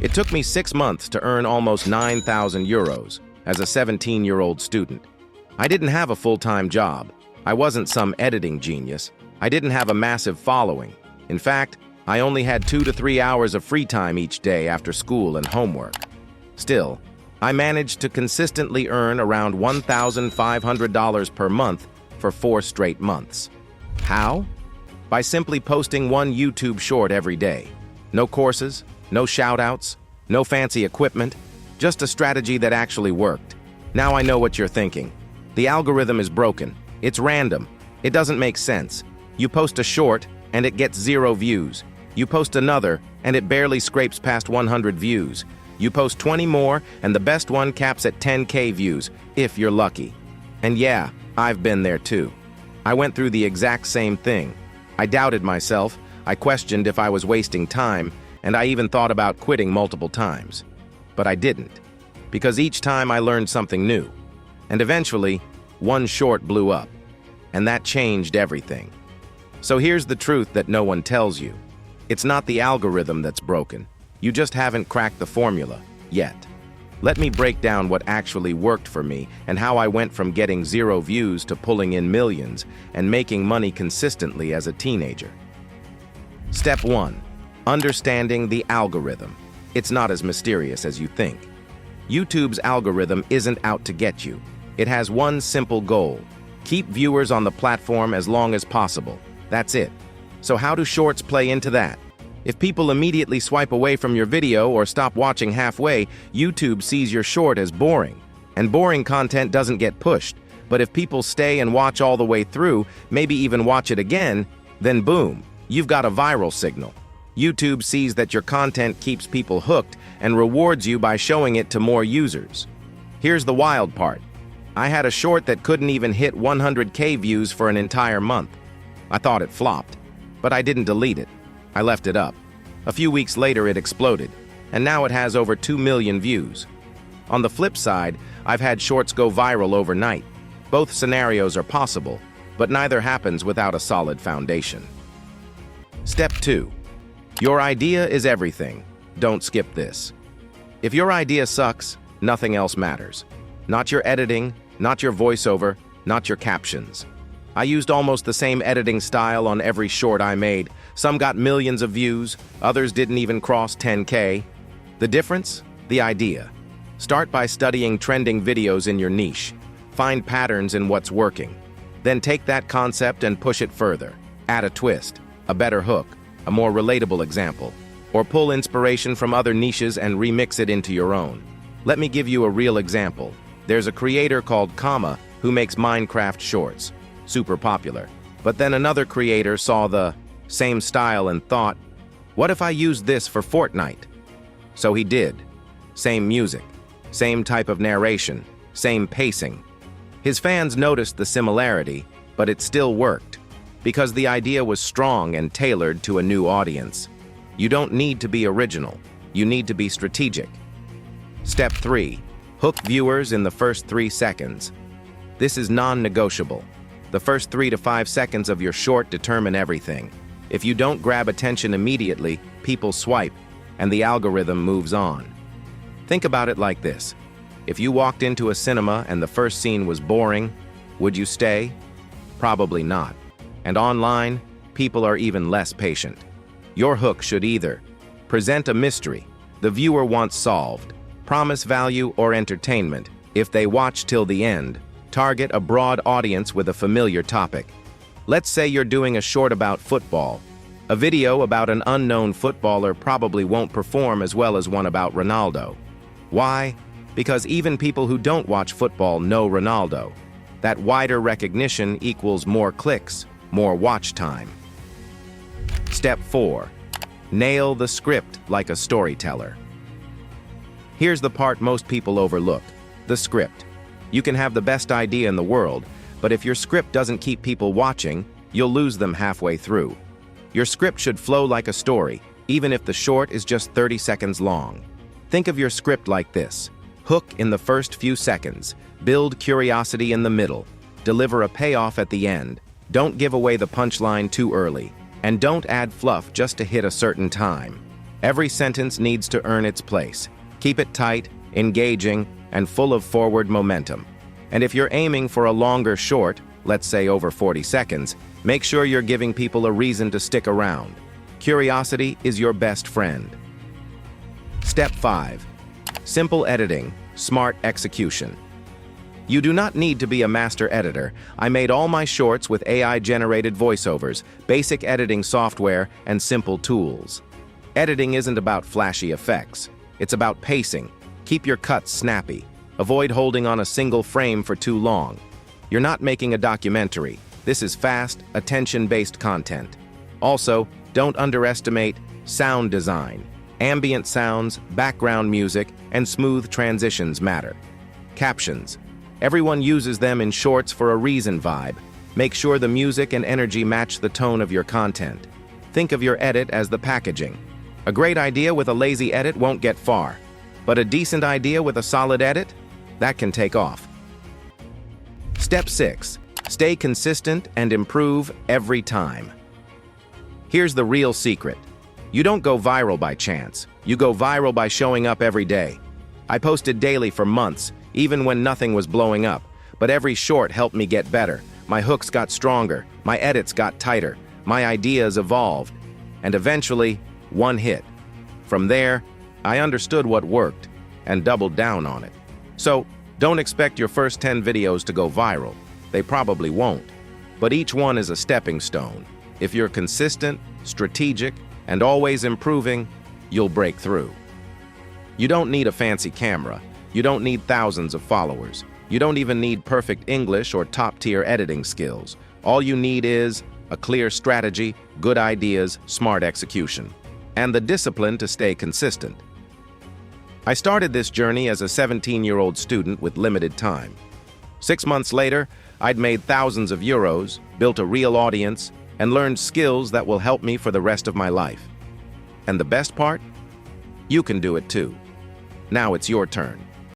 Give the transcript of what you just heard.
It took me 6 months to earn almost 9,000 euros as a 17-year-old student. I didn't have a full-time job. I wasn't some editing genius. I didn't have a massive following. In fact, I only had 2 to 3 hours of free time each day after school and homework. Still, I managed to consistently earn around $1,500 per month for 4 straight months. How? By simply posting one YouTube short every day. No courses, no shoutouts, no fancy equipment, just a strategy that actually worked. Now I know what you're thinking. The algorithm is broken. It's random. It doesn't make sense. You post a short and it gets 0 views. You post another and it barely scrapes past 100 views. You post 20 more and the best one caps at 10K views, if you're lucky. And yeah, I've been there too. I went through the exact same thing. I doubted myself, I questioned if I was wasting time, and I even thought about quitting multiple times. But I didn't, because each time I learned something new. And eventually, one short blew up, and that changed everything. So here's the truth that no one tells you. It's not the algorithm that's broken. You just haven't cracked the formula yet. Let me break down what actually worked for me and how I went from getting 0 views to pulling in millions and making money consistently as a teenager. Step 1. Understanding the algorithm. It's not as mysterious as you think. YouTube's algorithm isn't out to get you. It has one simple goal: keep viewers on the platform as long as possible. That's it. So how do shorts play into that? If people immediately swipe away from your video or stop watching halfway, YouTube sees your short as boring. And boring content doesn't get pushed. But if people stay and watch all the way through, maybe even watch it again, then boom, you've got a viral signal. YouTube sees that your content keeps people hooked and rewards you by showing it to more users. Here's the wild part. I had a short that couldn't even hit 100K views for an entire month. I thought it flopped, but I didn't delete it. I left it up. A few weeks later, it exploded, and now it has over 2 million views. On the flip side, I've had shorts go viral overnight. Both scenarios are possible, but neither happens without a solid foundation. Step 2. Your idea is everything. Don't skip this. If your idea sucks, nothing else matters. Not your editing, not your voiceover, not your captions. I used almost the same editing style on every short I made. Some got millions of views, others didn't even cross 10K. The difference? The idea. Start by studying trending videos in your niche. Find patterns in what's working. Then take that concept and push it further. Add a twist, a better hook, a more relatable example, or pull inspiration from other niches and remix it into your own. Let me give you a real example. There's a creator called Comma who makes Minecraft shorts. Super popular. But then another creator saw the same style and thought, what if I use this for Fortnite? So he did. Same music, same type of narration, same pacing. His fans noticed the similarity, but it still worked, because the idea was strong and tailored to a new audience. You don't need to be original. You need to be strategic. Step 3. Hook viewers in the first 3 seconds. This is non-negotiable. The first 3 to 5 seconds of your short determine everything. If you don't grab attention immediately, people swipe, and the algorithm moves on. Think about it like this. If you walked into a cinema and the first scene was boring, would you stay? Probably not. And online, people are even less patient. Your hook should either present a mystery the viewer wants solved, promise value or entertainment if they watch till the end, target a broad audience with a familiar topic. Let's say you're doing a short about football. A video about an unknown footballer probably won't perform as well as one about Ronaldo. Why? Because even people who don't watch football know Ronaldo. That wider recognition equals more clicks, more watch time. Step 4. Nail the script like a storyteller. Here's the part most people overlook: the script. You can have the best idea in the world, but if your script doesn't keep people watching, you'll lose them halfway through. Your script should flow like a story, even if the short is just 30 seconds long. Think of your script like this: hook in the first few seconds, build curiosity in the middle, deliver a payoff at the end, don't give away the punchline too early, and don't add fluff just to hit a certain time. Every sentence needs to earn its place. Keep it tight, engaging, and full of forward momentum. And if you're aiming for a longer short, let's say over 40 seconds, make sure you're giving people a reason to stick around. Curiosity is your best friend. Step 5. Simple editing, smart execution. You do not need to be a master editor. I made all my shorts with AI-generated voiceovers, basic editing software, and simple tools. Editing isn't about flashy effects. It's about pacing. Keep your cuts snappy. Avoid holding on a single frame for too long. You're not making a documentary. This is fast, attention-based content. Also, don't underestimate sound design. Ambient sounds, background music, and smooth transitions matter. Captions. Everyone uses them in shorts for a reason vibe. Make sure the music and energy match the tone of your content. Think of your edit as the packaging. A great idea with a lazy edit won't get far, but a decent idea with a solid edit? That can take off. Step 6. Stay consistent and improve every time. Here's the real secret. You don't go viral by chance. You go viral by showing up every day. I posted daily for months, even when nothing was blowing up, but every short helped me get better. My hooks got stronger, my edits got tighter, my ideas evolved, and eventually, one hit. From there, I understood what worked and doubled down on it. So, don't expect your first 10 videos to go viral. They probably won't. But each one is a stepping stone. If you're consistent, strategic, and always improving, you'll break through. You don't need a fancy camera. You don't need thousands of followers. You don't even need perfect English or top-tier editing skills. All you need is a clear strategy, good ideas, smart execution, and the discipline to stay consistent. I started this journey as a 17-year-old student with limited time. 6 months later, I'd made thousands of euros, built a real audience, and learned skills that will help me for the rest of my life. And the best part? You can do it too. Now it's your turn.